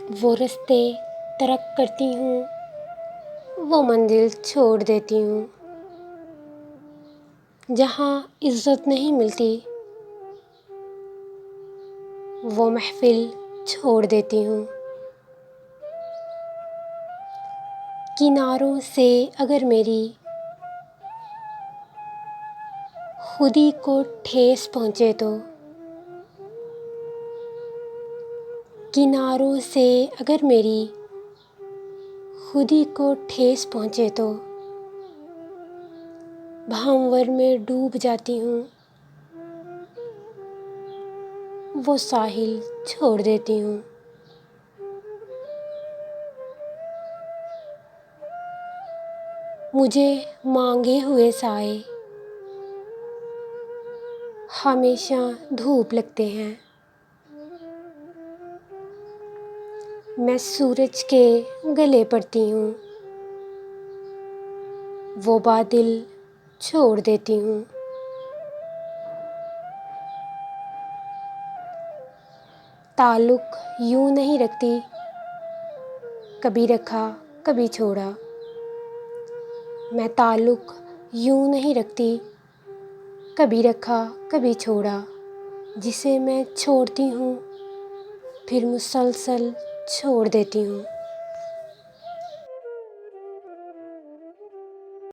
वो रास्ते तर्क करती हूँ, वो मंजिल छोड़ देती हूँ। जहाँ इज़्ज़त नहीं मिलती वो महफ़िल छोड़ देती हूँ। किनारों से अगर मेरी खुदी को ठेस पहुँचे तो, किनारों से अगर मेरी खुदी को ठेस पहुँचे तो भंवर में डूब जाती हूँ, वो साहिल छोड़ देती हूँ। मुझे मांगे हुए साए हमेशा धूप लगते हैं। मैं सूरज के गले पड़ती हूँ, वो बादल छोड़ देती हूँ। ताल्लुक़ यूँ नहीं रखती, कभी रखा कभी छोड़ा। मैं ताल्लुक़ यूँ नहीं रखती, कभी रखा कभी छोड़ा। जिसे मैं छोड़ती हूँ फिर मुसलसल छोड़ देती हूँ।